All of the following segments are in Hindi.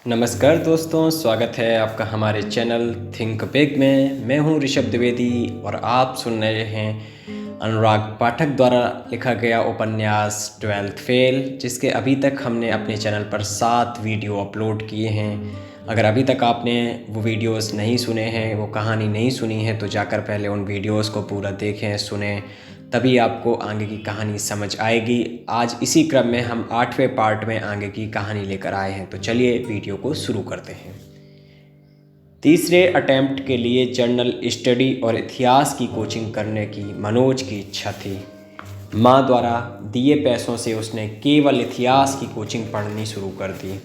नमस्कार दोस्तों, स्वागत है आपका हमारे चैनल थिंक बिग में। मैं हूं ऋषभ द्विवेदी और आप सुन रहे हैं अनुराग पाठक द्वारा लिखा गया उपन्यास 12th फेल, जिसके अभी तक हमने अपने चैनल पर 7 वीडियो अपलोड किए हैं। अगर अभी तक आपने वो वीडियोस नहीं सुने हैं, वो कहानी नहीं सुनी है, तो जाकर पहले उन वीडियोस को पूरा देखें, सुने, तभी आपको आगे की कहानी समझ आएगी। आज इसी क्रम में हम 8वें पार्ट में आगे की कहानी लेकर आए हैं, तो चलिए वीडियो को शुरू करते हैं। तीसरे अटेम्प्ट के लिए जर्नल स्टडी और इतिहास की कोचिंग करने की मनोज की इच्छा थी। माँ द्वारा दिए पैसों से उसने केवल इतिहास की कोचिंग पढ़नी शुरू कर दी।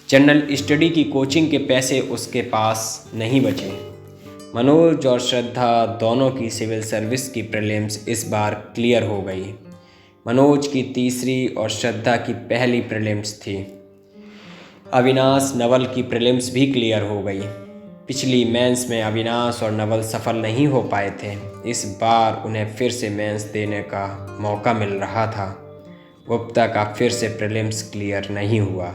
जर्नल स्टडी की कोचिंग के पैसे उसके पास नहीं बचे। मनोज और श्रद्धा दोनों की सिविल सर्विस की प्रीलिम्स इस बार क्लियर हो गई। मनोज की तीसरी और श्रद्धा की पहली प्रीलिम्स थी। अविनाश नवल की प्रीलिम्स भी क्लियर हो गई। पिछली मेंस में अविनाश और नवल सफल नहीं हो पाए थे। इस बार उन्हें फिर से मेंस देने का मौका मिल रहा था। गुप्ता का फिर से प्रीलिम्स क्लियर नहीं हुआ।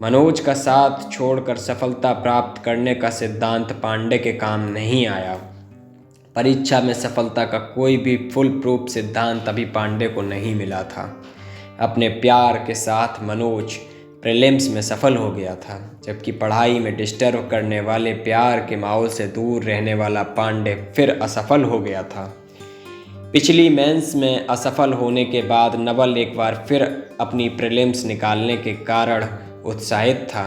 मनोज का साथ छोड़कर सफलता प्राप्त करने का सिद्धांत पांडे के काम नहीं आया। परीक्षा में सफलता का कोई भी फुल प्रूफ सिद्धांत अभी पांडे को नहीं मिला था। अपने प्यार के साथ मनोज प्रीलिम्स में सफल हो गया था, जबकि पढ़ाई में डिस्टर्ब करने वाले प्यार के माहौल से दूर रहने वाला पांडे फिर असफल हो गया था। पिछली मेंस में असफल होने के बाद नवल एक बार फिर अपनी प्रीलिम्स निकालने के कारण उत्साहित था।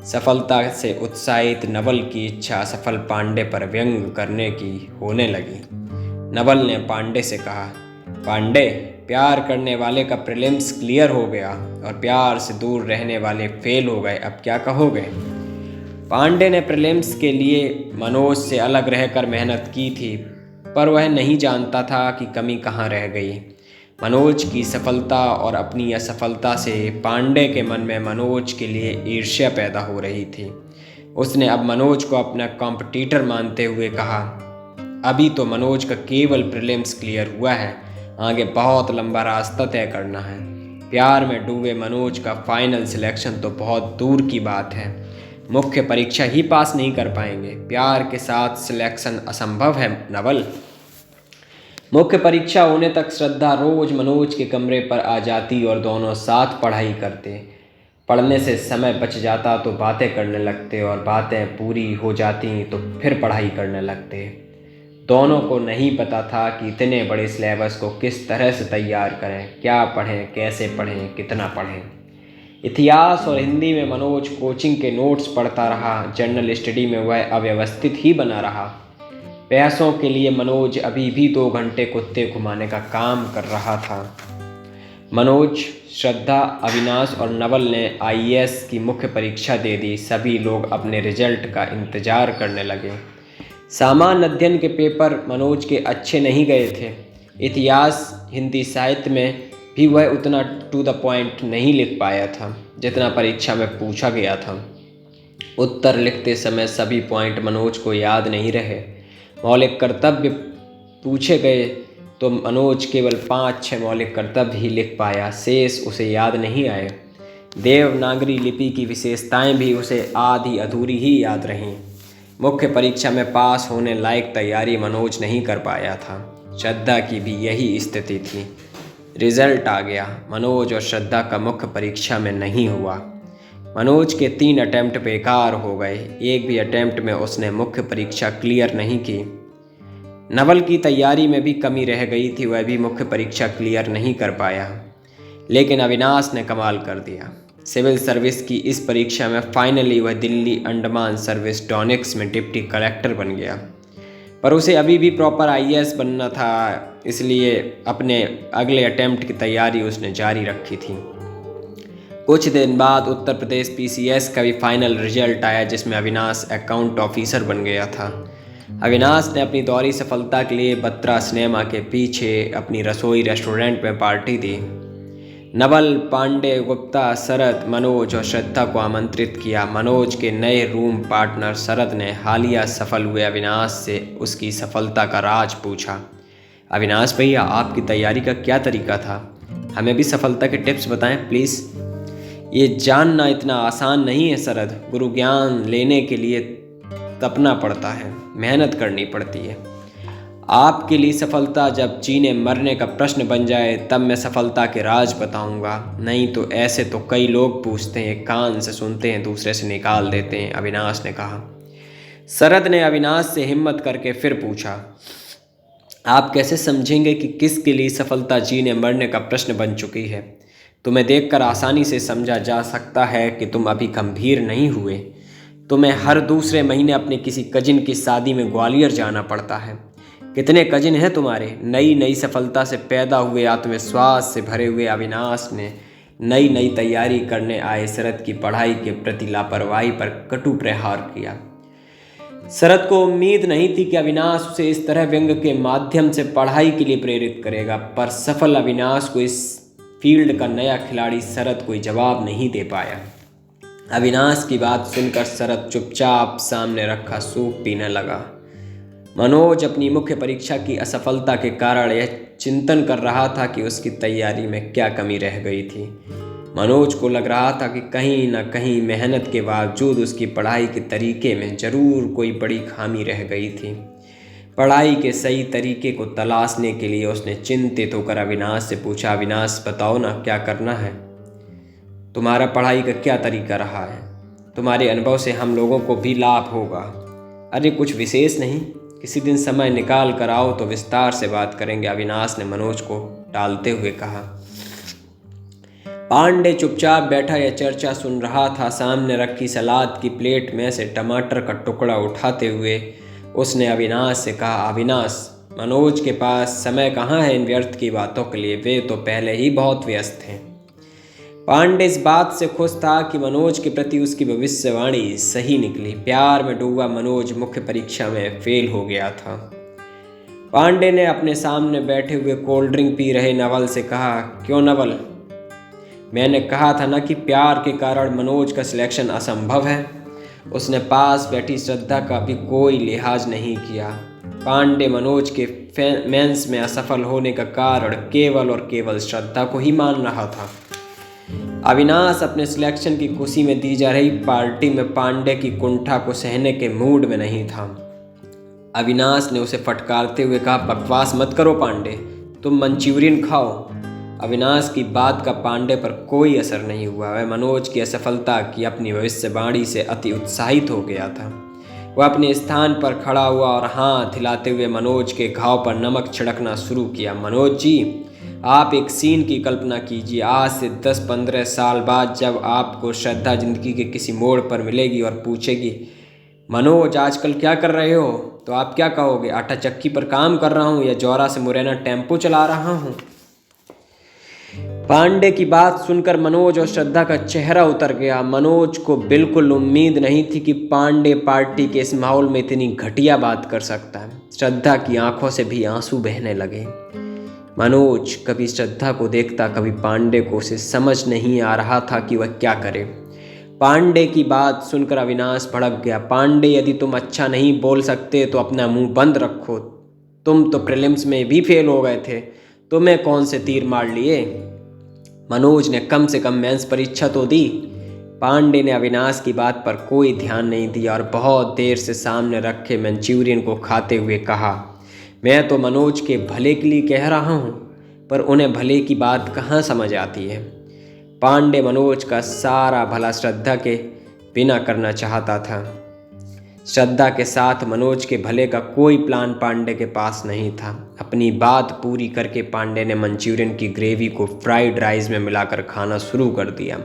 सफलता से उत्साहित नवल की इच्छा असफल पांडे पर व्यंग करने की होने लगी। नवल ने पांडे से कहा, पांडे, प्यार करने वाले का प्रीलिम्स क्लियर हो गया और प्यार से दूर रहने वाले फेल हो गए, अब क्या कहोगे? पांडे ने प्रीलिम्स के लिए मनोज से अलग रहकर मेहनत की थी, पर वह नहीं जानता था कि कमी कहाँ रह गई। मनोज की सफलता और अपनी असफलता से पांडे के मन में मनोज के लिए ईर्ष्या पैदा हो रही थी। उसने अब मनोज को अपना कॉम्पिटिटर मानते हुए कहा, अभी तो मनोज का केवल प्रीलिम्स क्लियर हुआ है, आगे बहुत लंबा रास्ता तय करना है। प्यार में डूबे मनोज का फाइनल सिलेक्शन तो बहुत दूर की बात है, मुख्य परीक्षा ही पास नहीं कर पाएंगे। प्यार के साथ सिलेक्शन असंभव है नवल। मुख्य परीक्षा होने तक श्रद्धा रोज मनोज के कमरे पर आ जाती और दोनों साथ पढ़ाई करते। पढ़ने से समय बच जाता तो बातें करने लगते और बातें पूरी हो जाती तो फिर पढ़ाई करने लगते। दोनों को नहीं पता था कि इतने बड़े सिलेबस को किस तरह से तैयार करें, क्या पढ़ें, कैसे पढ़ें, कितना पढ़ें। इतिहास और हिंदी में मनोज कोचिंग के नोट्स पढ़ता रहा। जर्नल स्टडी में वह अव्यवस्थित ही बना रहा। पैसों के लिए मनोज अभी भी 2 घंटे कुत्ते घुमाने का काम कर रहा था। मनोज, श्रद्धा, अविनाश और नवल ने आईएएस की मुख्य परीक्षा दे दी। सभी लोग अपने रिजल्ट का इंतजार करने लगे। सामान्य अध्ययन के पेपर मनोज के अच्छे नहीं गए थे। इतिहास, हिंदी साहित्य में भी वह उतना टू द पॉइंट नहीं लिख पाया था जितना परीक्षा में पूछा गया था। उत्तर लिखते समय सभी पॉइंट मनोज को याद नहीं रहे। मौलिक कर्तव्य पूछे गए तो मनोज केवल 5-6 मौलिक कर्तव्य ही लिख पाया, शेष उसे याद नहीं आए। देवनागरी लिपि की विशेषताएं भी उसे आधी अधूरी ही याद रहीं। मुख्य परीक्षा में पास होने लायक तैयारी मनोज नहीं कर पाया था। श्रद्धा की भी यही स्थिति थी। रिजल्ट आ गया। मनोज और श्रद्धा का मुख्य परीक्षा में नहीं हुआ। मनोज के 3 अटेम्प्ट बेकार हो गए। एक भी अटेम्प्ट में उसने मुख्य परीक्षा क्लियर नहीं की। नवल की तैयारी में भी कमी रह गई थी, वह भी मुख्य परीक्षा क्लियर नहीं कर पाया। लेकिन अविनाश ने कमाल कर दिया। सिविल सर्विस की इस परीक्षा में फाइनली वह दिल्ली अंडमान सर्विस डॉनिक्स में डिप्टी कलेक्टर बन गया। पर उसे अभी भी प्रॉपर आईएएस बनना था, इसलिए अपने अगले अटेम्प्ट की तैयारी उसने जारी रखी थी। कुछ दिन बाद उत्तर प्रदेश पीसीएस का भी फाइनल रिजल्ट आया, जिसमें अविनाश अकाउंट ऑफिसर बन गया था। अविनाश ने अपनी दौरी सफलता के लिए बत्रा सिनेमा के पीछे अपनी रसोई रेस्टोरेंट में पार्टी दी। नवल, पांडे, गुप्ता, शरद, मनोज और श्रद्धा को आमंत्रित किया। मनोज के नए रूम पार्टनर शरद ने हालिया सफल हुए अविनाश से उसकी सफलता का राज पूछा। अविनाश भैया, आपकी तैयारी का क्या तरीका था? हमें भी सफलता के टिप्स बताएं प्लीज़। ये जानना इतना आसान नहीं है शरद। गुरु ज्ञान लेने के लिए तपना पड़ता है, मेहनत करनी पड़ती है। आपके लिए सफलता जब जीने मरने का प्रश्न बन जाए तब मैं सफलता के राज बताऊंगा, नहीं तो ऐसे तो कई लोग पूछते हैं, कान से सुनते हैं, दूसरे से निकाल देते हैं, अविनाश ने कहा। शरद ने अविनाश से हिम्मत करके फिर पूछा, आप कैसे समझेंगे कि किसके लिए सफलता जीने मरने का प्रश्न बन चुकी है? तुम्हें देखकर आसानी से समझा जा सकता है कि तुम अभी गंभीर नहीं हुए। तुम्हें हर दूसरे महीने अपने किसी कजिन की शादी में ग्वालियर जाना पड़ता है। कितने कजिन हैं तुम्हारे? नई नई सफलता से पैदा हुए आत्मविश्वास से भरे हुए अविनाश ने नई नई तैयारी करने आए शरद की पढ़ाई के प्रति लापरवाही पर कटु प्रहार किया। शरद को उम्मीद नहीं थी कि अविनाश उसे इस तरह व्यंग के माध्यम से पढ़ाई के लिए प्रेरित करेगा, पर सफल अविनाश को इस फील्ड का नया खिलाड़ी शरद कोई जवाब नहीं दे पाया। अविनाश की बात सुनकर शरद चुपचाप सामने रखा सूप पीने लगा। मनोज अपनी मुख्य परीक्षा की असफलता के कारण यह चिंतन कर रहा था कि उसकी तैयारी में क्या कमी रह गई थी। मनोज को लग रहा था कि कहीं न कहीं मेहनत के बावजूद उसकी पढ़ाई के तरीके में जरूर कोई बड़ी खामी रह गई थी। पढ़ाई के सही तरीके को तलाशने के लिए उसने चिंतित होकर अविनाश से पूछा, अविनाश बताओ ना, क्या करना है? तुम्हारा पढ़ाई का क्या तरीका रहा है? तुम्हारे अनुभव से हम लोगों को भी लाभ होगा। अरे कुछ विशेष नहीं, किसी दिन समय निकाल कर आओ तो विस्तार से बात करेंगे, अविनाश ने मनोज को टालते हुए कहा। पांडे चुपचाप बैठा यह चर्चा सुन रहा था। सामने रखी सलाद की प्लेट में से टमाटर का टुकड़ा उठाते हुए उसने अविनाश से कहा, अविनाश, मनोज के पास समय कहाँ है इन व्यर्थ की बातों के लिए, वे तो पहले ही बहुत व्यस्त हैं। पांडे इस बात से खुश था कि मनोज के प्रति उसकी भविष्यवाणी सही निकली। प्यार में डूबा मनोज मुख्य परीक्षा में फेल हो गया था। पांडे ने अपने सामने बैठे हुए कोल्ड ड्रिंक पी रहे नवल से कहा, क्यों नवल, मैंने कहा था ना कि प्यार के कारण मनोज का सिलेक्शन असंभव है। उसने पास बैठी श्रद्धा का भी कोई लिहाज नहीं किया। पांडे मनोज के मेंस में असफल होने का कारण केवल और केवल श्रद्धा को ही मान रहा था। अविनाश अपने सिलेक्शन की खुशी में दी जा रही पार्टी में पांडे की कुंठा को सहने के मूड में नहीं था। अविनाश ने उसे फटकारते हुए कहा, बकवास मत करो पांडे, तुम मंचूरियन खाओ। अविनाश की बात का पांडे पर कोई असर नहीं हुआ। वह मनोज की असफलता की अपनी भविष्यवाणी से अति उत्साहित हो गया था। वह अपने स्थान पर खड़ा हुआ और हाथ हिलाते हुए मनोज के घाव पर नमक छिड़कना शुरू किया। मनोज जी, आप एक सीन की कल्पना कीजिए। आज से 10-15 साल बाद जब आपको श्रद्धा जिंदगी के किसी मोड़ पर मिलेगी और पूछेगी, मनोज आजकल क्या कर रहे हो, तो आप क्या कहोगे? आटा चक्की पर काम कर रहा हूँ या जौरा से मुरैना टेम्पो चला रहा हूँ। पांडे की बात सुनकर मनोज और श्रद्धा का चेहरा उतर गया। मनोज को बिल्कुल उम्मीद नहीं थी कि पांडे पार्टी के इस माहौल में इतनी घटिया बात कर सकता है। श्रद्धा की आंखों से भी आंसू बहने लगे। मनोज कभी श्रद्धा को देखता, कभी पांडे को। उसे समझ नहीं आ रहा था कि वह क्या करे। पांडे की बात सुनकर अविनाश भड़क गया। पांडे, यदि तुम अच्छा नहीं बोल सकते तो अपना मुंह बंद रखो। तुम तो प्रीलिम्स में भी फेल हो गए थे, तुम्हें कौन से तीर मार लिए? मनोज ने कम से कम मेंस परीक्षा तो दी। पांडे ने अविनाश की बात पर कोई ध्यान नहीं दिया और बहुत देर से सामने रखे मंचूरियन को खाते हुए कहा, मैं तो मनोज के भले के लिए कह रहा हूँ, पर उन्हें भले की बात कहाँ समझ आती है। पांडे मनोज का सारा भला श्रद्धा के बिना करना चाहता था। श्रद्धा के साथ मनोज के भले का कोई प्लान पांडे के पास नहीं था। अपनी बात पूरी करके पांडे ने मंचूरियन की ग्रेवी को फ्राइड राइस में मिलाकर खाना शुरू कर दिया।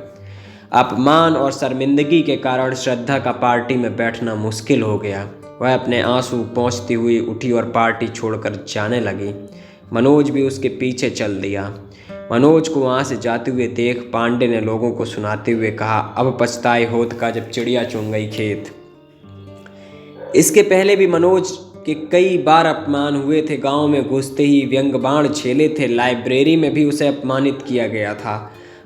अपमान और शर्मिंदगी के कारण श्रद्धा का पार्टी में बैठना मुश्किल हो गया। वह अपने आंसू पोंछती हुई उठी और पार्टी छोड़कर जाने लगी। मनोज भी उसके पीछे चल दिया। मनोज को वहाँ से जाते हुए देख पांडे ने लोगों को सुनाते हुए कहा, अब पछताए होत का जब चिड़िया चुन गई खेत। इसके पहले भी मनोज के कई बार अपमान हुए थे। गांव में घुसते ही व्यंग बाण झेले थे। लाइब्रेरी में भी उसे अपमानित किया गया था।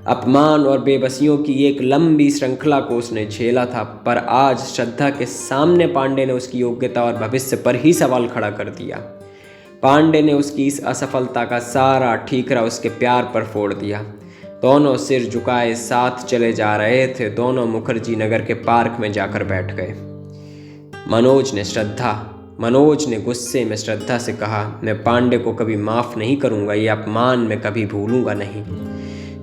अपमान और बेबसियों की एक लंबी श्रृंखला को उसने झेला था। पर आज श्रद्धा के सामने पांडे ने उसकी योग्यता और भविष्य पर ही सवाल खड़ा कर दिया। पांडे ने उसकी इस असफलता का सारा ठीकरा उसके प्यार पर फोड़ दिया। दोनों सिर झुकाए साथ चले जा रहे थे। दोनों मुखर्जी नगर के पार्क में जाकर बैठ गए। मनोज ने गुस्से में श्रद्धा से कहा, मैं पांडे को कभी माफ़ नहीं करूँगा, ये अपमान मैं कभी भूलूंगा नहीं।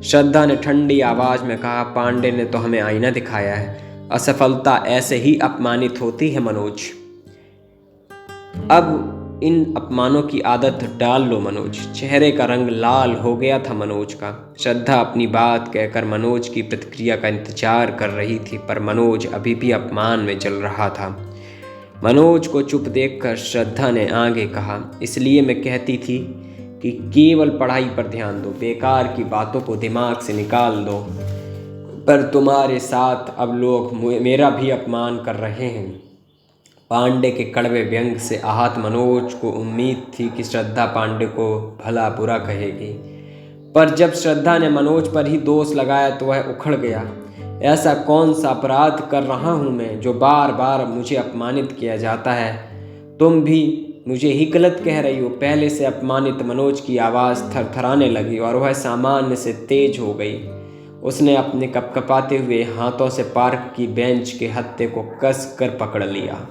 श्रद्धा ने ठंडी आवाज़ में कहा, पांडे ने तो हमें आईना दिखाया है, असफलता ऐसे ही अपमानित होती है मनोज। अब इन अपमानों की आदत डाल लो मनोज। चेहरे का रंग लाल हो गया था मनोज का। श्रद्धा अपनी बात कहकर मनोज की प्रतिक्रिया का इंतजार कर रही थी, पर मनोज अभी भी अपमान में जल रहा था। मनोज को चुप देखकर श्रद्धा ने आगे कहा, इसलिए मैं कहती थी कि केवल पढ़ाई पर ध्यान दो, बेकार की बातों को दिमाग से निकाल दो। पर तुम्हारे साथ अब लोग मेरा भी अपमान कर रहे हैं। पांडे के कड़वे व्यंग से आहत मनोज को उम्मीद थी कि श्रद्धा पांडे को भला बुरा कहेगी, पर जब श्रद्धा ने मनोज पर ही दोष लगाया तो वह उखड़ गया। ऐसा कौन सा अपराध कर रहा हूँ मैं जो बार बार मुझे अपमानित किया जाता है? तुम भी मुझे ही गलत कह रही हो। पहले से अपमानित मनोज की आवाज़ थरथराने लगी और वह सामान्य से तेज हो गई। उसने अपने कपकपाते हुए हाथों से पार्क की बेंच के हत्थे को कस कर पकड़ लिया।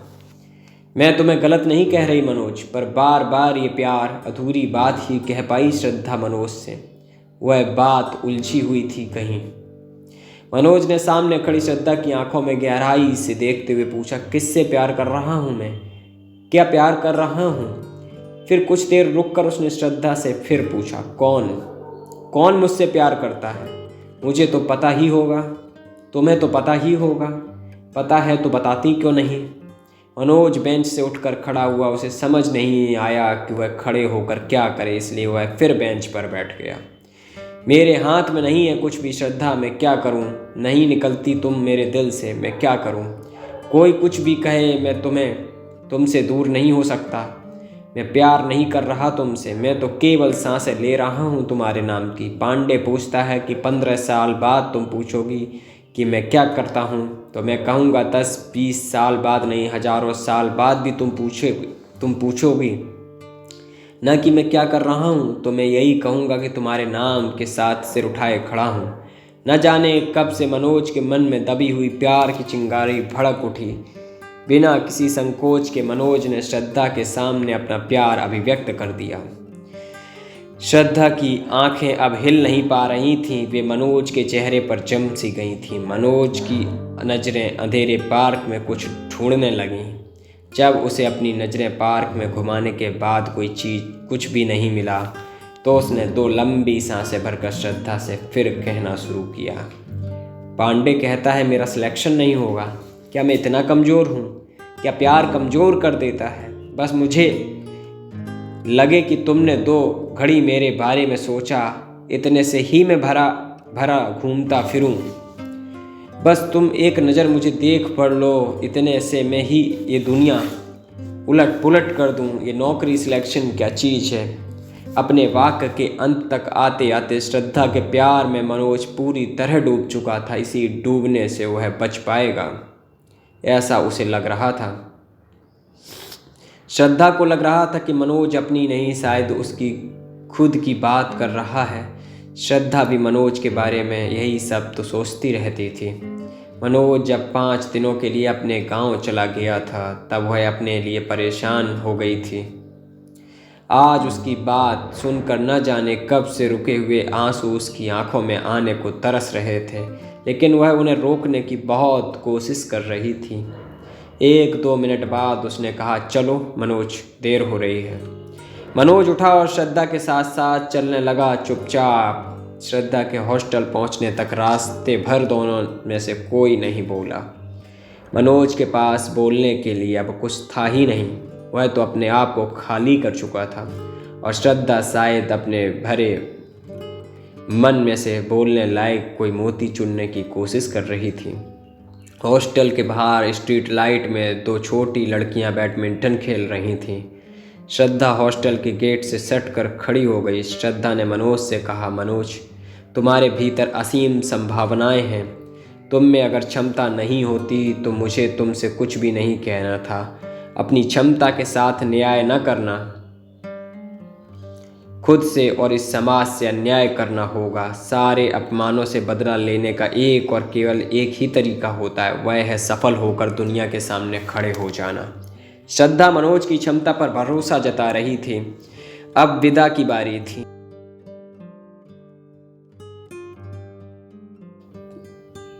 मैं तुम्हें गलत नहीं कह रही मनोज, पर बार बार ये प्यार अधूरी बात ही कह पाई श्रद्धा मनोज से। वह बात उलझी हुई थी कहीं। मनोज ने सामने खड़ी श्रद्धा की आंखों में गहराई से देखते हुए पूछा, किससे प्यार कर रहा हूँ मैं? क्या प्यार कर रहा हूँ? फिर कुछ देर रुककर उसने श्रद्धा से फिर पूछा, कौन मुझसे प्यार करता है? मुझे तो पता ही होगा, तुम्हें तो पता ही होगा। पता है तो बताती क्यों नहीं? मनोज बेंच से उठकर खड़ा हुआ। उसे समझ नहीं आया कि वह खड़े होकर क्या करे, इसलिए वह फिर बेंच पर बैठ गया। मेरे हाथ में नहीं है कुछ भी श्रद्धा, मैं क्या करूं? नहीं निकलती तुम मेरे दिल से, मैं क्या करूं? कोई कुछ भी कहे, मैं तुमसे दूर नहीं हो सकता। मैं प्यार नहीं कर रहा तुमसे, मैं तो केवल सांसें ले रहा हूं तुम्हारे नाम की। पांडे पूछता है कि 15 साल बाद तुम पूछोगी कि मैं क्या करता हूं, तो मैं कहूँगा 10-20 साल बाद नहीं, हजारों साल बाद भी तुम पूछोगी न कि मैं क्या कर रहा हूँ, तो मैं यही कहूँगा कि तुम्हारे नाम के साथ सिर उठाए खड़ा हूँ। न जाने कब से मनोज के मन में दबी हुई प्यार की चिंगारी भड़क उठी। बिना किसी संकोच के मनोज ने श्रद्धा के सामने अपना प्यार अभिव्यक्त कर दिया। श्रद्धा की आंखें अब हिल नहीं पा रही थीं, वे मनोज के चेहरे पर जम सी गई थीं। मनोज की नज़रें अंधेरे पार्क में कुछ ढूंढने लगीं। जब उसे अपनी नज़रें पार्क में घुमाने के बाद कोई चीज़ कुछ भी नहीं मिला, तो उसने 2 लंबी सांसें भरकर श्रद्धा से फिर कहना शुरू किया, पांडे कहता है मेरा सिलेक्शन नहीं होगा। क्या मैं इतना कमज़ोर हूँ? क्या प्यार कमज़ोर कर देता है? बस मुझे लगे कि तुमने 2 घड़ी मेरे बारे में सोचा, इतने से ही मैं भरा घूमता फिरूं। बस तुम एक नज़र मुझे देख पढ़ लो, इतने से मैं ही ये दुनिया उलट पुलट कर दूं। ये नौकरी सिलेक्शन क्या चीज़ है? अपने वाक्य के अंत तक आते आते श्रद्धा के प्यार में मनोज पूरी तरह डूब चुका था। इसी डूबने से वह बच पाएगा, ऐसा उसे लग रहा था। श्रद्धा को लग रहा था कि मनोज अपनी नहीं, शायद उसकी खुद की बात कर रहा है। श्रद्धा भी मनोज के बारे में यही सब तो सोचती रहती थी। मनोज जब 5 दिनों के लिए अपने गांव चला गया था, तब वह अपने लिए परेशान हो गई थी। आज उसकी बात सुनकर न जाने कब से रुके हुए आंसू उसकी आंखों में आने को तरस रहे थे, लेकिन वह उन्हें रोकने की बहुत कोशिश कर रही थी। 1-2 मिनट बाद उसने कहा, चलो मनोज, देर हो रही है। मनोज उठा और श्रद्धा के साथ साथ चलने लगा चुपचाप। श्रद्धा के हॉस्टल पहुंचने तक रास्ते भर दोनों में से कोई नहीं बोला। मनोज के पास बोलने के लिए अब कुछ था ही नहीं, वह तो अपने आप को खाली कर चुका था, और श्रद्धा शायद अपने भरे मन में से बोलने लायक कोई मोती चुनने की कोशिश कर रही थी। हॉस्टल के बाहर स्ट्रीट लाइट में 2 छोटी लड़कियां बैडमिंटन खेल रही थीं। श्रद्धा हॉस्टल के गेट से सट कर खड़ी हो गई। श्रद्धा ने मनोज से कहा, मनोज, तुम्हारे भीतर असीम संभावनाएं हैं। तुम में अगर क्षमता नहीं होती तो मुझे तुमसे कुछ भी नहीं कहना था। अपनी क्षमता के साथ न्याय न करना, खुद से और इस समाज से अन्याय करना होगा। सारे अपमानों से बदला लेने का एक और केवल एक ही तरीका होता है, वह है सफल होकर दुनिया के सामने खड़े हो जाना। श्रद्धा मनोज की क्षमता पर भरोसा जता रही थी। अब विदा की बारी थी।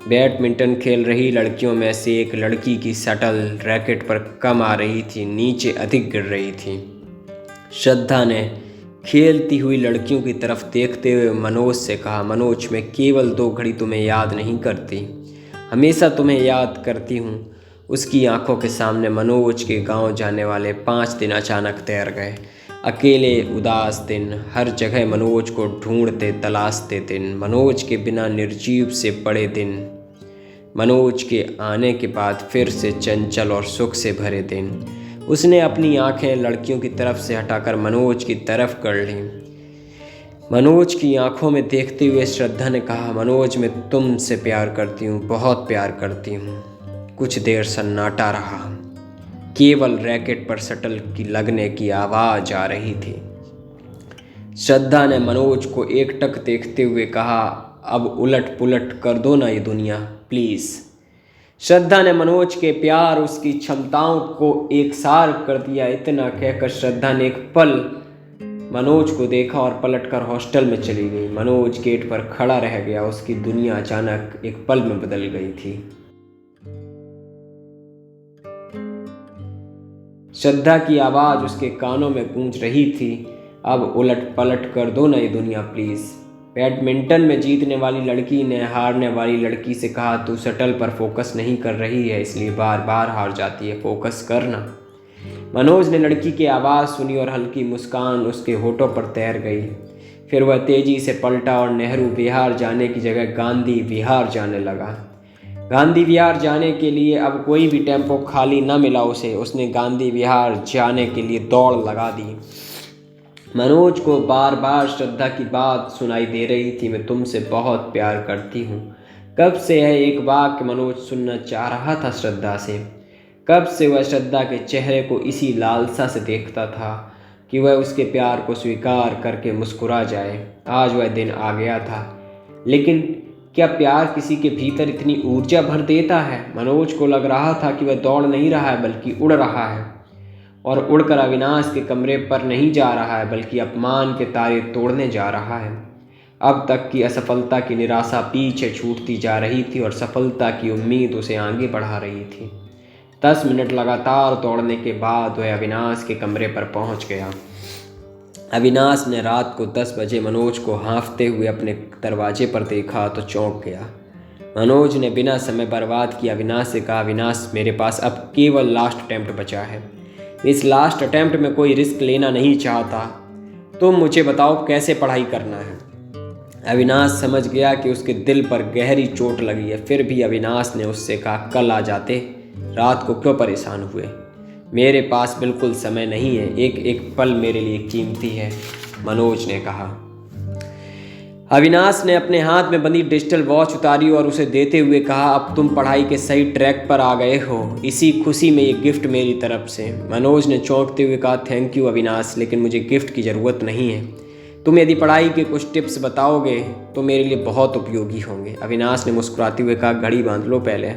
बैडमिंटन खेल रही लड़कियों में से एक लड़की की शटल रैकेट पर कम आ रही थी, नीचे अधिक गिर रही थी। श्रद्धा ने खेलती हुई लड़कियों की तरफ देखते हुए मनोज से कहा, मनोज, मैं केवल 2 घड़ी तुम्हें याद नहीं करती, हमेशा तुम्हें याद करती हूँ। उसकी आंखों के सामने मनोज के गांव जाने वाले 5 दिन अचानक तैर गए। अकेले उदास दिन, हर जगह मनोज को ढूंढते तलाशते दिन, मनोज के बिना निर्जीव से पड़े दिन, मनोज के आने के बाद फिर से चंचल और सुख से भरे दिन। उसने अपनी आंखें लड़कियों की तरफ से हटाकर मनोज की तरफ कर लीं। मनोज की आंखों में देखते हुए श्रद्धा ने कहा, मनोज, मैं तुमसे प्यार करती हूँ, बहुत प्यार करती हूँ। कुछ देर सन्नाटा रहा। केवल रैकेट पर शटल की लगने की आवाज़ आ रही थी। श्रद्धा ने मनोज को एकटक देखते हुए कहा, अब उलट पुलट कर दो ना ये दुनिया, प्लीज़। श्रद्धा ने मनोज के प्यार, उसकी क्षमताओं को एकसार कर दिया। इतना कहकर श्रद्धा ने एक पल मनोज को देखा और पलटकर हॉस्टल में चली गई। मनोज गेट पर खड़ा रह गया। उसकी दुनिया अचानक एक पल में बदल गई थी। श्रद्धा की आवाज़ उसके कानों में गूंज रही थी, अब उलट पलट कर दो ना ये दुनिया, प्लीज़। बैडमिंटन में जीतने वाली लड़की ने हारने वाली लड़की से कहा, तू शटल पर फोकस नहीं कर रही है, इसलिए बार बार हार जाती है, फोकस करना। मनोज ने लड़की की आवाज़ सुनी और हल्की मुस्कान उसके होठों पर तैर गई। फिर वह तेज़ी से पलटा और नेहरू विहार जाने की जगह गांधी विहार जाने लगा। गांधी विहार जाने के लिए अब कोई भी टेम्पो खाली न मिला उसे। उसने गांधी विहार जाने के लिए दौड़ लगा दी। मनोज को बार बार श्रद्धा की बात सुनाई दे रही थी, मैं तुमसे बहुत प्यार करती हूँ। कब से यह एक वाक्य मनोज सुनना चाह रहा था श्रद्धा से। कब से वह श्रद्धा के चेहरे को इसी लालसा से देखता था कि वह उसके प्यार को स्वीकार करके मुस्कुरा जाए। आज वह दिन आ गया था। लेकिन क्या प्यार किसी के भीतर इतनी ऊर्जा भर देता है? मनोज को लग रहा था कि वह दौड़ नहीं रहा है बल्कि उड़ रहा है, और उड़कर अविनाश के कमरे पर नहीं जा रहा है बल्कि अपमान के तारे तोड़ने जा रहा है। अब तक की असफलता की निराशा पीछे छूटती जा रही थी और सफलता की उम्मीद उसे आगे बढ़ा रही थी। 10 मिनट लगातार दौड़ने के बाद वह अविनाश के कमरे पर पहुंच गया। अविनाश ने रात को 10 बजे मनोज को हाँफते हुए अपने दरवाजे पर देखा तो चौंक गया। मनोज ने बिना समय बर्बाद किए अविनाश से कहा, अविनाश, मेरे पास अब केवल लास्ट अटेम्प्ट बचा है। इस लास्ट अटेम्प्ट में कोई रिस्क लेना नहीं चाहता। तुम मुझे बताओ कैसे पढ़ाई करना है। अविनाश समझ गया कि उसके दिल पर गहरी चोट लगी है। फिर भी अविनाश ने उससे कहा, कल आ जाते, रात को क्यों परेशान हुए? मेरे पास बिल्कुल समय नहीं है, एक एक पल मेरे लिए कीमती है, मनोज ने कहा। अविनाश ने अपने हाथ में बंधी डिजिटल वॉच उतारी और उसे देते हुए कहा, अब तुम पढ़ाई के सही ट्रैक पर आ गए हो, इसी खुशी में ये गिफ्ट मेरी तरफ से। मनोज ने चौंकते हुए कहा, थैंक यू अविनाश, लेकिन मुझे गिफ्ट की ज़रूरत नहीं है। तुम यदि पढ़ाई के कुछ टिप्स बताओगे तो मेरे लिए बहुत उपयोगी होंगे। अविनाश ने मुस्कुराते हुए कहा, घड़ी बांध लो पहले।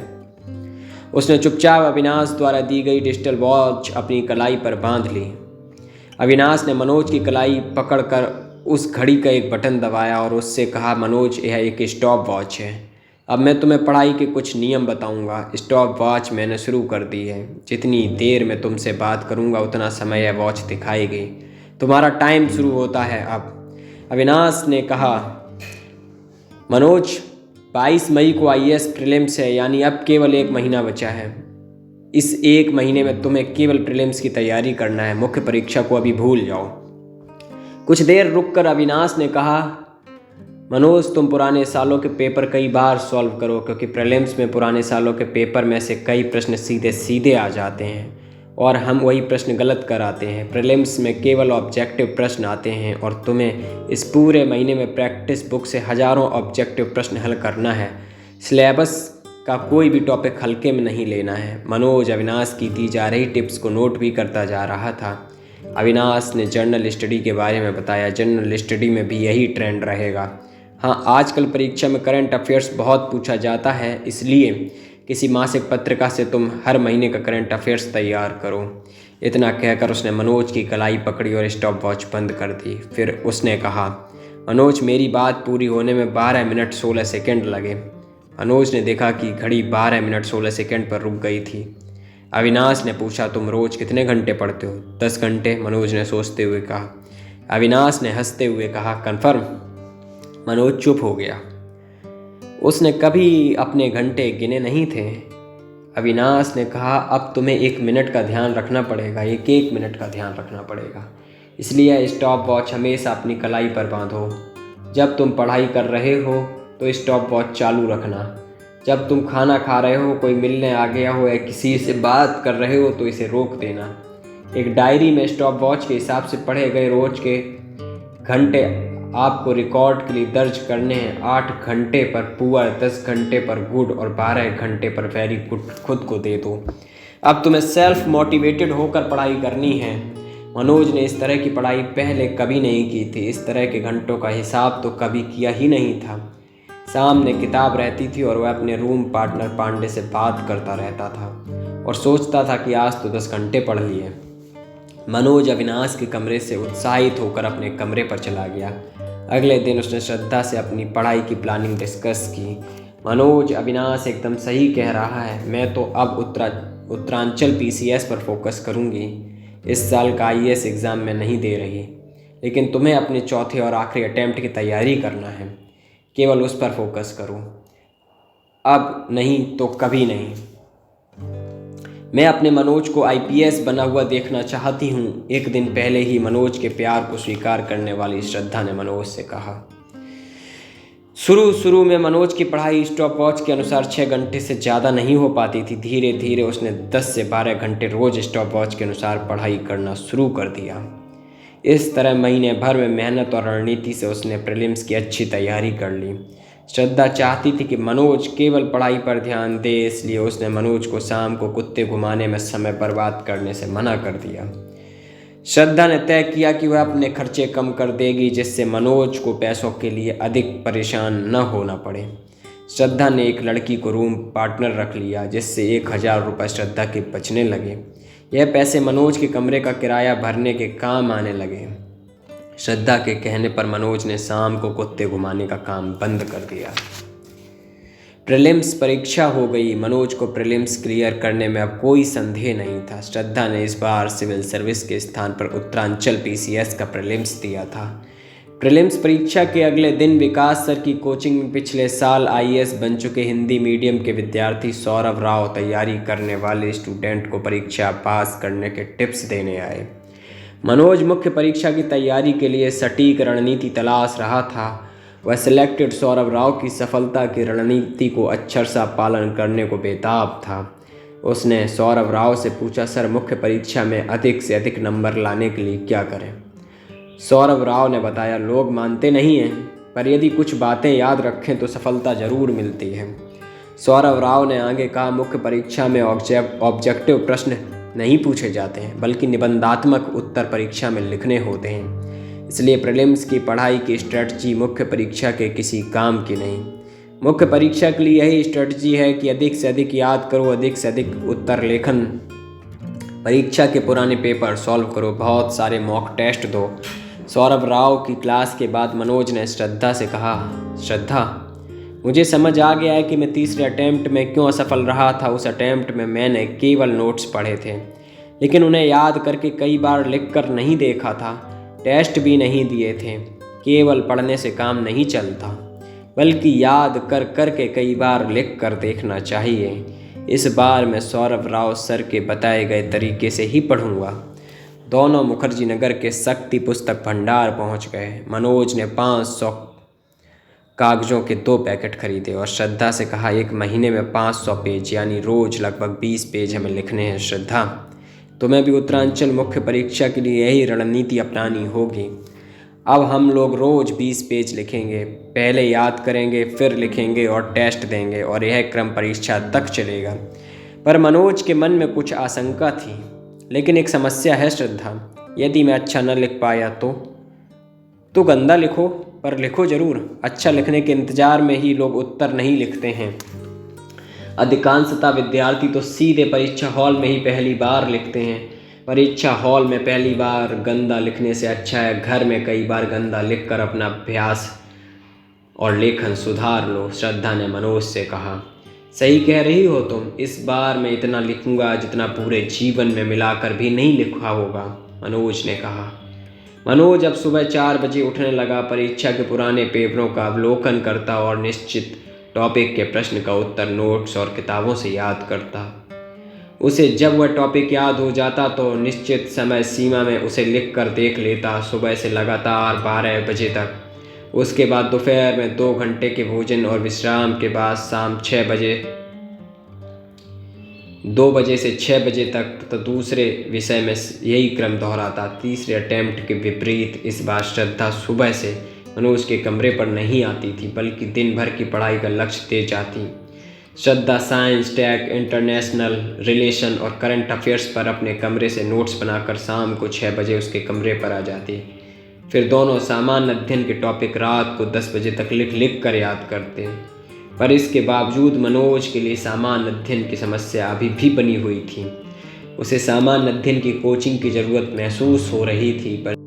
उसने चुपचाप अविनाश द्वारा दी गई डिजिटल वॉच अपनी कलाई पर बांध ली। अविनाश ने मनोज की कलाई पकड़कर उस घड़ी का एक बटन दबाया और उससे कहा, मनोज, यह एक स्टॉप वॉच है। अब मैं तुम्हें पढ़ाई के कुछ नियम बताऊंगा। स्टॉप वॉच मैंने शुरू कर दी है। जितनी देर मैं तुमसे बात करूंगा उतना समय यह वॉच दिखाएगी। तुम्हारा टाइम शुरू होता है अब। अविनाश ने कहा, मनोज, 22 मई को IAS प्रीलिम्स है, यानी अब केवल 1 महीना बचा है। इस 1 महीने में तुम्हें केवल प्रीलिम्स की तैयारी करना है, मुख्य परीक्षा को अभी भूल जाओ। कुछ देर रुककर अविनाश ने कहा, मनोज, तुम पुराने सालों के पेपर कई बार सॉल्व करो, क्योंकि प्रीलिम्स में पुराने सालों के पेपर में से कई प्रश्न सीधे सीधे आ जाते हैं और हम वही प्रश्न गलत कराते हैं। प्रीलिम्स में केवल ऑब्जेक्टिव प्रश्न आते हैं और तुम्हें इस पूरे महीने में प्रैक्टिस बुक से हज़ारों ऑब्जेक्टिव प्रश्न हल करना है। सिलेबस का कोई भी टॉपिक हल्के में नहीं लेना है। मनोज अविनाश की दी जा रही टिप्स को नोट भी करता जा रहा था। अविनाश ने जर्नल स्टडी के बारे में बताया। जर्नल स्टडी में भी यही ट्रेंड रहेगा। हाँ, आजकल परीक्षा में करंट अफेयर्स बहुत पूछा जाता है, इसलिए किसी मासिक पत्रिका से तुम हर महीने का करंट अफेयर्स तैयार करो। इतना कहकर उसने मनोज की कलाई पकड़ी और स्टॉप वॉच बंद कर दी। फिर उसने कहा, मनोज, मेरी बात पूरी होने में 12 मिनट 16 सेकंड लगे। मनोज ने देखा कि घड़ी 12 मिनट 16 सेकंड पर रुक गई थी। अविनाश ने पूछा, तुम रोज़ कितने घंटे पढ़ते हो? 10 घंटे, मनोज ने सोचते हुए कहा। अविनाश ने हंसते हुए कहा, कन्फर्म? मनोज चुप हो गया। उसने कभी अपने घंटे गिने नहीं थे। अविनाश ने कहा, अब तुम्हें 1 मिनट का ध्यान रखना पड़ेगा, एक मिनट का ध्यान रखना पड़ेगा। इसलिए स्टॉप वॉच हमेशा अपनी कलाई पर बांधो। जब तुम पढ़ाई कर रहे हो तो स्टॉप वॉच चालू रखना। जब तुम खाना खा रहे हो, कोई मिलने आ गया हो या किसी से बात कर रहे हो तो इसे रोक देना। एक डायरी में स्टॉप वॉच के हिसाब से पढ़े गए रोज के घंटे आपको रिकॉर्ड के लिए दर्ज करने हैं। 8 घंटे पर पुअर, 10 घंटे पर गुड और 12 घंटे पर वेरी गुड खुद को दे दो। अब तुम्हें सेल्फ मोटिवेटेड होकर पढ़ाई करनी है। मनोज ने इस तरह की पढ़ाई पहले कभी नहीं की थी। इस तरह के घंटों का हिसाब तो कभी किया ही नहीं था। सामने किताब रहती थी और वह अपने रूम पार्टनर पांडे से बात करता रहता था और सोचता था कि आज तो 10 घंटे पढ़ लिए। मनोज अविनाश के कमरे से उत्साहित होकर अपने कमरे पर चला गया। अगले दिन उसने श्रद्धा से अपनी पढ़ाई की प्लानिंग डिस्कस की। मनोज, अविनाश एकदम सही कह रहा है। मैं तो अब उत्तरांचल PCS पर फोकस करूंगी। इस साल का IAS एग्ज़ाम में नहीं दे रही, लेकिन तुम्हें अपने चौथे और आखिरी अटैम्प्ट की तैयारी करना है। केवल उस पर फोकस करो, अब नहीं तो कभी नहीं। मैं अपने मनोज को IPS बना हुआ देखना चाहती हूँ, एक दिन पहले ही मनोज के प्यार को स्वीकार करने वाली श्रद्धा ने मनोज से कहा। शुरू में मनोज की पढ़ाई स्टॉप वॉच के अनुसार 6 घंटे से ज़्यादा नहीं हो पाती थी। धीरे धीरे उसने 10 से 12 घंटे रोज़ स्टॉप वॉच के अनुसार पढ़ाई करना शुरू कर दिया। इस तरह महीने भर में मेहनत और रणनीति से उसने प्रीलिम्स की अच्छी तैयारी कर ली। श्रद्धा चाहती थी कि मनोज केवल पढ़ाई पर ध्यान दे, इसलिए उसने मनोज को शाम को कुत्ते घुमाने में समय बर्बाद करने से मना कर दिया। श्रद्धा ने तय किया कि वह अपने खर्चे कम कर देगी, जिससे मनोज को पैसों के लिए अधिक परेशान न होना पड़े। श्रद्धा ने एक लड़की को रूम पार्टनर रख लिया, जिससे 1000 रुपये श्रद्धा के बचने लगे। यह पैसे मनोज के कमरे का किराया भरने के काम आने लगे। श्रद्धा के कहने पर मनोज ने शाम को कुत्ते घुमाने का काम बंद कर दिया। प्रीलिम्स परीक्षा हो गई। मनोज को प्रीलिम्स क्लियर करने में अब कोई संदेह नहीं था। श्रद्धा ने इस बार सिविल सर्विस के स्थान पर उत्तरांचल PCS का प्रीलिम्स दिया था। प्रीलिम्स परीक्षा के अगले दिन विकास सर की कोचिंग में पिछले साल IAS बन चुके हिंदी मीडियम के विद्यार्थी सौरभ राव तैयारी करने वाले स्टूडेंट को परीक्षा पास करने के टिप्स देने आए। मनोज मुख्य परीक्षा की तैयारी के लिए सटीक रणनीति तलाश रहा था। वह सिलेक्टेड सौरभ राव की सफलता की रणनीति को अक्षरशः पालन करने को बेताब था। उसने सौरभ राव से पूछा, सर, मुख्य परीक्षा में अधिक से अधिक नंबर लाने के लिए क्या करें? सौरभ राव ने बताया, लोग मानते नहीं हैं, पर यदि कुछ बातें याद रखें तो सफलता जरूर मिलती है। सौरभ राव ने आगे कहा, मुख्य परीक्षा में ऑब्जेक्टिव प्रश्न नहीं पूछे जाते हैं, बल्कि निबंधात्मक उत्तर परीक्षा में लिखने होते हैं। इसलिए प्रीलिम्स की पढ़ाई की स्ट्रेटजी मुख्य परीक्षा के किसी काम की नहीं। मुख्य परीक्षा के लिए यही स्ट्रेटजी है कि अधिक से अधिक याद करो, अधिक से अधिक उत्तर लेखन, परीक्षा के पुराने पेपर सॉल्व करो, बहुत सारे मॉक टेस्ट दो। सौरभ राव की क्लास के बाद मनोज ने श्रद्धा से कहा, श्रद्धा, मुझे समझ आ गया है कि मैं तीसरे अटैम्प्ट में क्यों असफल रहा था। उस अटैम्प्ट में मैंने केवल नोट्स पढ़े थे, लेकिन उन्हें याद करके कई बार लिख कर नहीं देखा था। टेस्ट भी नहीं दिए थे। केवल पढ़ने से काम नहीं चलता, बल्कि याद कर कर के कई बार लिख कर देखना चाहिए। इस बार मैं सौरभ राव सर के बताए गए तरीके से ही पढ़ूंगा। दोनों मुखर्जी नगर के शक्ति पुस्तक भंडार पहुंच गए। मनोज ने 500 कागज़ों के 2 पैकेट खरीदे और श्रद्धा से कहा, 1 महीने में 500 पेज, यानी रोज़ लगभग 20 पेज हमें लिखने हैं। श्रद्धा, तुम्हें भी उत्तरांचल मुख्य परीक्षा के लिए यही रणनीति अपनानी होगी। अब हम लोग रोज़ 20 पेज लिखेंगे, पहले याद करेंगे, फिर लिखेंगे और टेस्ट देंगे, और यह क्रम परीक्षा तक चलेगा। पर मनोज के मन में कुछ आशंका थी। लेकिन एक समस्या है श्रद्धा, यदि मैं अच्छा न लिख पाया तो गंदा लिखो, पर लिखो ज़रूर। अच्छा लिखने के इंतज़ार में ही लोग उत्तर नहीं लिखते हैं। अधिकांशतः विद्यार्थी तो सीधे परीक्षा हॉल में ही पहली बार लिखते हैं। परीक्षा हॉल में पहली बार गंदा लिखने से अच्छा है घर में कई बार गंदा लिखकर अपना अभ्यास और लेखन सुधार लो, श्रद्धा ने मनोज से कहा। सही कह रही हो तुम, इस बार मैं इतना लिखूंगा जितना पूरे जीवन में मिलाकर भी नहीं लिखा होगा, मनोज ने कहा। मनोज अब सुबह 4 बजे उठने लगा, परीक्षा के पुराने पेपरों का अवलोकन करता और निश्चित टॉपिक के प्रश्न का उत्तर नोट्स और किताबों से याद करता। उसे जब वह टॉपिक याद हो जाता तो निश्चित समय सीमा में उसे लिख कर देख लेता। सुबह से लगातार 12 बजे तक, उसके बाद दोपहर में 2 घंटे के भोजन और विश्राम के बाद शाम 6 बजे 2 बजे से 6 बजे तक तो दूसरे विषय में यही क्रम दोहराता। तीसरे अटेम्प्ट के विपरीत इस बार श्रद्धा सुबह से मनोज के कमरे पर नहीं आती थी, बल्कि दिन भर की पढ़ाई का लक्ष्य दे जाती। श्रद्धा साइंस, टेक, इंटरनेशनल रिलेशन और करंट अफेयर्स पर अपने कमरे से नोट्स बनाकर शाम को 6 बजे उसके कमरे पर आ जाती। फिर दोनों सामान्य अध्ययन के टॉपिक रात को 10 बजे तक लिख कर याद करते। पर इसके बावजूद मनोज के लिए सामान्य अध्ययन की समस्या अभी भी बनी हुई थी। उसे सामान्य अध्ययन की कोचिंग की ज़रूरत महसूस हो रही थी, पर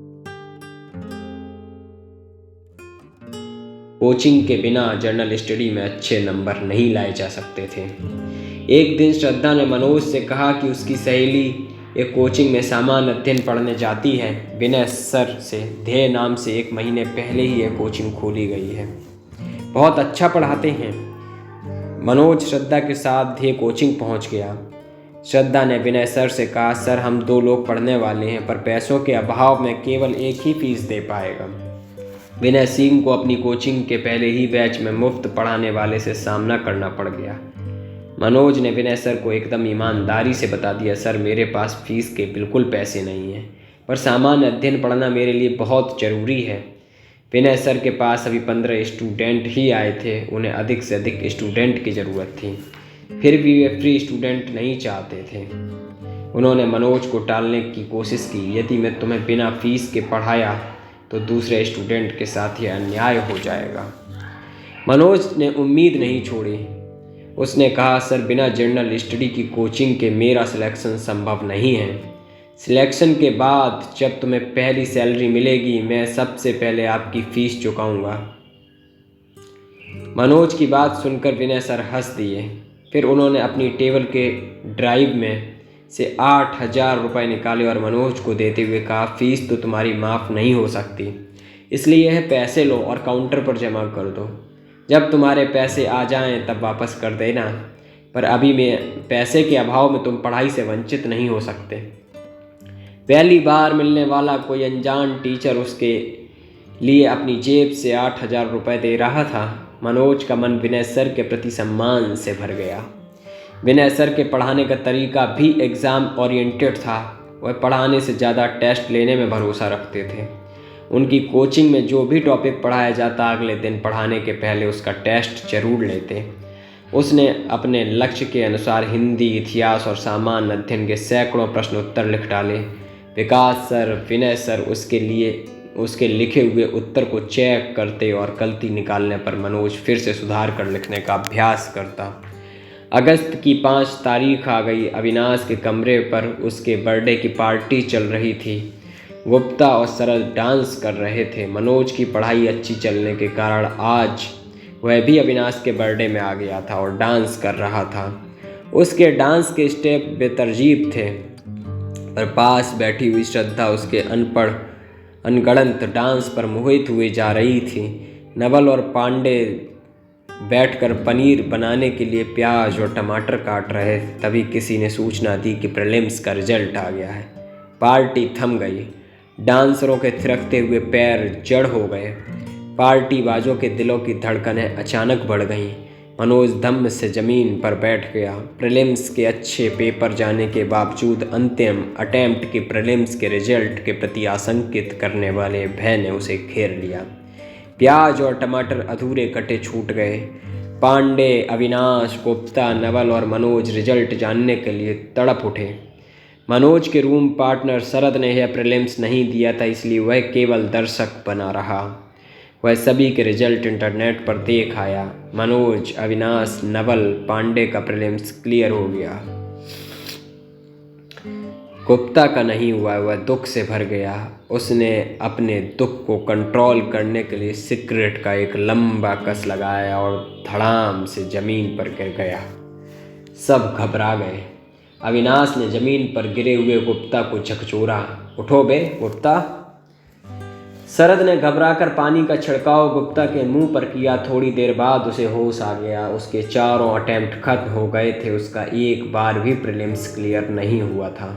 कोचिंग के बिना जर्नल स्टडी में अच्छे नंबर नहीं लाए जा सकते थे। एक दिन श्रद्धा ने मनोज से कहा कि उसकी सहेली एक कोचिंग में सामान्य अध्ययन पढ़ने जाती है। विनय सर से ध्येय नाम से 1 महीने पहले ही यह कोचिंग खोली गई है। बहुत अच्छा पढ़ाते हैं। मनोज श्रद्धा के साथ ध्येय कोचिंग पहुंच गया। श्रद्धा ने विनय सर से कहा, सर हम 2 लोग पढ़ने वाले हैं, पर पैसों के अभाव में केवल एक ही फीस दे पाएगा। विनय सिंह को अपनी कोचिंग के पहले ही बैच में मुफ्त पढ़ाने वाले से सामना करना पड़ गया। मनोज ने विनय सर को एकदम ईमानदारी से बता दिया, सर मेरे पास फीस के बिल्कुल पैसे नहीं हैं, पर सामान्य अध्ययन पढ़ना मेरे लिए बहुत ज़रूरी है। विनय सर के पास अभी 15 स्टूडेंट ही आए थे, उन्हें अधिक से अधिक स्टूडेंट की ज़रूरत थी। फिर भी वे फ्री स्टूडेंट नहीं चाहते थे। उन्होंने मनोज को टालने की कोशिश की, यदि मैं तुम्हें बिना फीस के पढ़ाया तो दूसरे स्टूडेंट के साथ यह अन्याय हो जाएगा। मनोज ने उम्मीद नहीं छोड़ी। उसने कहा, सर बिना जर्नल स्टडी की कोचिंग के मेरा सिलेक्शन संभव नहीं है। सिलेक्शन के बाद जब तुम्हें पहली सैलरी मिलेगी, मैं सबसे पहले आपकी फ़ीस चुकाऊंगा। मनोज की बात सुनकर विनय सर हंस दिए। फिर उन्होंने अपनी टेबल के ड्राइव में से 8,000 रुपये निकाले और मनोज को देते हुए कहा, फ़ीस तो तुम्हारी माफ़ नहीं हो सकती, इसलिए यह पैसे लो और काउंटर पर जमा कर दो। जब तुम्हारे पैसे आ जाएं तब वापस कर देना, पर अभी में पैसे के अभाव में तुम पढ़ाई से वंचित नहीं हो सकते। पहली बार मिलने वाला कोई अनजान टीचर उसके लिए अपनी जेब से 8,000 रुपये दे रहा था। मनोज का मन विनय सर के प्रति सम्मान से भर गया। विनय सर के पढ़ाने का तरीका भी एग्ज़ाम ओरिएंटेड था। वह पढ़ाने से ज़्यादा टेस्ट लेने में भरोसा रखते थे। उनकी कोचिंग में जो भी टॉपिक पढ़ाया जाता, अगले दिन पढ़ाने के पहले उसका टेस्ट जरूर लेते। उसने अपने लक्ष्य के अनुसार हिंदी, इतिहास और सामान्य अध्ययन के सैकड़ों प्रश्न उत्तर लिख डाले। विकास सर, विनय सर उसके लिखे हुए उत्तर को चेक करते और गलती निकालने पर मनोज फिर से सुधार कर लिखने का अभ्यास करता। अगस्त की 5 तारीख आ गई। अविनाश के कमरे पर उसके बर्थडे की पार्टी चल रही थी। गुप्ता और सरल डांस कर रहे थे। मनोज की पढ़ाई अच्छी चलने के कारण आज वह भी अविनाश के बर्थडे में आ गया था और डांस कर रहा था। उसके डांस के स्टेप बेतरजीब थे, पर पास बैठी हुई श्रद्धा उसके अनगढ़ंत डांस पर मोहित हुए जा रही थी। नवल और पांडे बैठकर पनीर बनाने के लिए प्याज और टमाटर काट रहे थे। तभी किसी ने सूचना दी कि प्रीलिम्स का रिजल्ट आ गया है। पार्टी थम गई। डांसरों के थिरकते हुए पैर जड़ हो गए। पार्टी बाजों के दिलों की धड़कनें अचानक बढ़ गईं। मनोज धम्म से ज़मीन पर बैठ गया। प्रीलिम्स के अच्छे पेपर जाने के बावजूद अंतिम अटेम्प्ट के प्रीलिम्स के रिजल्ट के प्रति आशंकित करने वाले भय ने उसे घेर लिया। प्याज और टमाटर अधूरे कटे छूट गए। पांडे, अविनाश, गुप्ता, नवल और मनोज रिजल्ट जानने के लिए तड़प उठे। मनोज के रूम पार्टनर शरद ने यह प्रीलिम्स नहीं दिया था, इसलिए वह केवल दर्शक बना रहा। वह सभी के रिजल्ट इंटरनेट पर देख आया। मनोज, अविनाश, नवल, पांडे का प्रीलिम्स क्लियर हो गया। गुप्ता का नहीं हुआ। वह दुख से भर गया। उसने अपने दुख को कंट्रोल करने के लिए सिगरेट का एक लंबा कस लगाया और धड़ाम से ज़मीन पर गिर गया। सब घबरा गए। अविनाश ने ज़मीन पर गिरे हुए गुप्ता को झकझोरा। उठो बे गुप्ता। शरद ने घबराकर पानी का छिड़काव गुप्ता के मुंह पर किया। थोड़ी देर बाद उसे होश आ गया। उसके चारों अटेम्प्ट खत्म हो गए थे। उसका एक बार भी प्रीलिम्स क्लियर नहीं हुआ था।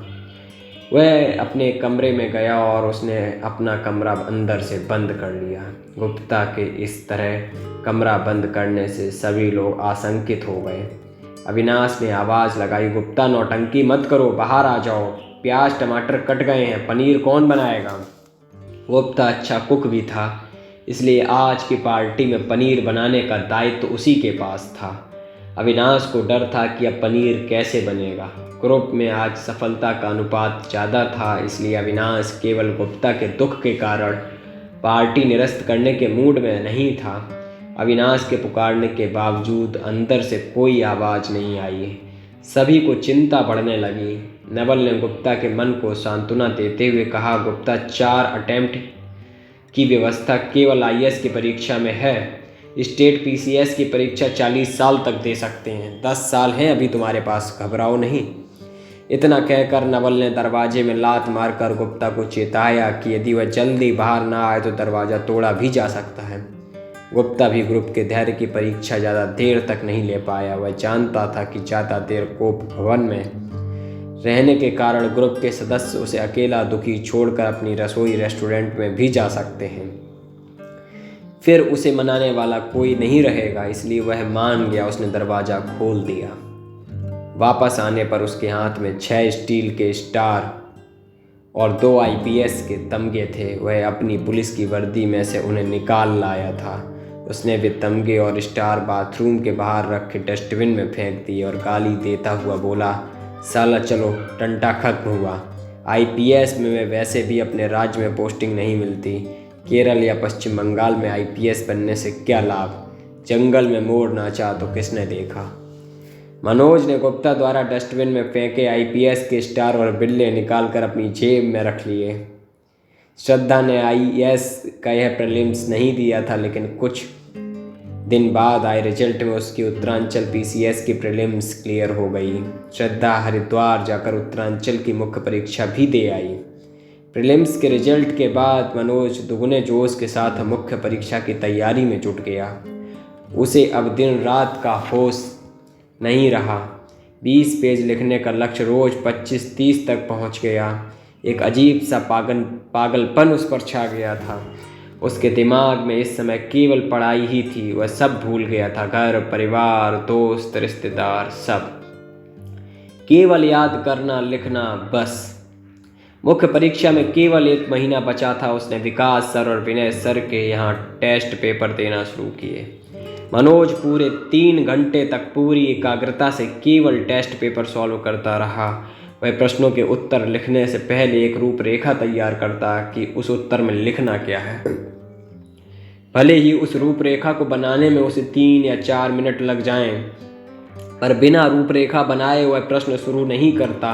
वह अपने कमरे में गया और उसने अपना कमरा अंदर से बंद कर लिया। गुप्ता के इस तरह कमरा बंद करने से सभी लोग आशंकित हो गए। अविनाश ने आवाज़ लगाई, गुप्ता नौटंकी मत करो, बाहर आ जाओ। प्याज टमाटर कट गए हैं, पनीर कौन बनाएगा? गुप्ता अच्छा कुक भी था, इसलिए आज की पार्टी में पनीर बनाने का दायित्व तो उसी के पास था। अविनाश को डर था कि अब पनीर कैसे बनेगा। ग्रुप में आज सफलता का अनुपात ज़्यादा था, इसलिए अविनाश केवल गुप्ता के दुख के कारण पार्टी निरस्त करने के मूड में नहीं था। अविनाश के पुकारने के बावजूद अंदर से कोई आवाज़ नहीं आई। सभी को चिंता बढ़ने लगी। नवल ने गुप्ता के मन को सांत्वना देते हुए कहा, गुप्ता 4 अटेम्प्ट की व्यवस्था केवल IAS की परीक्षा में है। स्टेट PCS की परीक्षा 40 साल तक दे सकते हैं। 10 साल हैं अभी तुम्हारे पास, घबराओ नहीं। इतना कहकर नवल ने दरवाजे में लात मारकर गुप्ता को चेताया कि यदि वह जल्दी बाहर ना आए तो दरवाज़ा तोड़ा भी जा सकता है। गुप्ता भी ग्रुप के धैर्य की परीक्षा ज़्यादा देर तक नहीं ले पाया। वह जानता था कि ज़्यादा देर कोप भवन में रहने के कारण ग्रुप के सदस्य उसे अकेला दुखी छोड़कर अपनी रसोई रेस्टोरेंट में भी जा सकते हैं। फिर उसे मनाने वाला कोई नहीं रहेगा, इसलिए वह मान गया। उसने दरवाज़ा खोल दिया। वापस आने पर उसके हाथ में 6 स्टील के स्टार और 2 IPS के तमगे थे। वह अपनी पुलिस की वर्दी में से उन्हें निकाल लाया था। उसने वे तमगे और स्टार बाथरूम के बाहर रखे डस्टबिन में फेंक दिए और गाली देता हुआ बोला, साला चलो, टंटा खत्म हुआ। IPS में वैसे भी अपने राज्य में पोस्टिंग नहीं मिलती। केरल या पश्चिम बंगाल में IPS बनने से क्या लाभ? जंगल में मोर नाचा तो किसने देखा? मनोज ने गुप्ता द्वारा डस्टबिन में फेंके IPS के स्टार और बिल्ले निकालकर अपनी जेब में रख लिए। श्रद्धा ने IAS का यह प्रीलिम्स नहीं दिया था, लेकिन कुछ दिन बाद आए रिजल्ट में उसकी उत्तरांचल PCS की प्रीलिम्स क्लियर हो गई। श्रद्धा हरिद्वार जाकर उत्तरांचल की मुख्य परीक्षा भी दे आई। प्रीलिम्स के रिजल्ट के बाद मनोज दुगने जोश के साथ मुख्य परीक्षा की तैयारी में जुट गया। उसे अब दिन रात का होश नहीं रहा। 20 पेज लिखने का लक्ष्य रोज 25-30 तक पहुंच गया। एक अजीब सा पागलपन उस पर छा गया था। उसके दिमाग में इस समय केवल पढ़ाई ही थी। वह सब भूल गया था, घर, परिवार, दोस्त, रिश्तेदार, सब। केवल याद करना, लिखना, बस। मुख्य परीक्षा में केवल 1 महीना बचा था। उसने विकास सर और विनय सर के यहाँ टेस्ट पेपर देना शुरू किए। मनोज पूरे 3 घंटे तक पूरी एकाग्रता से केवल टेस्ट पेपर सॉल्व करता रहा। वह प्रश्नों के उत्तर लिखने से पहले एक रूपरेखा तैयार करता कि उस उत्तर में लिखना क्या है। भले ही उस रूपरेखा को बनाने में उसे 3 या 4 मिनट लग जाएं, पर बिना रूपरेखा बनाए वह प्रश्न शुरू नहीं करता।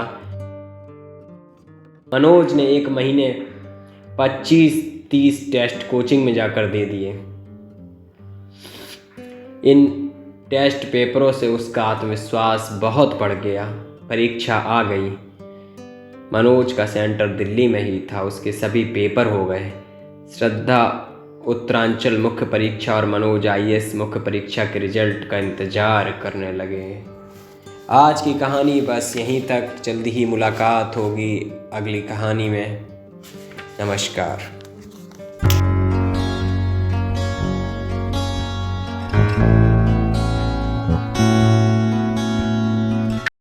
मनोज ने 1 महीने 25-30 टेस्ट कोचिंग में जाकर दे दिए। इन टेस्ट पेपरों से उसका आत्मविश्वास बहुत बढ़ गया। परीक्षा आ गई। मनोज का सेंटर दिल्ली में ही था। उसके सभी पेपर हो गए। श्रद्धा उत्तरांचल मुख्य परीक्षा और मनोज IAS मुख्य परीक्षा के रिजल्ट का इंतज़ार करने लगे। आज की कहानी बस यहीं तक। जल्दी ही मुलाकात होगी अगली कहानी में। नमस्कार।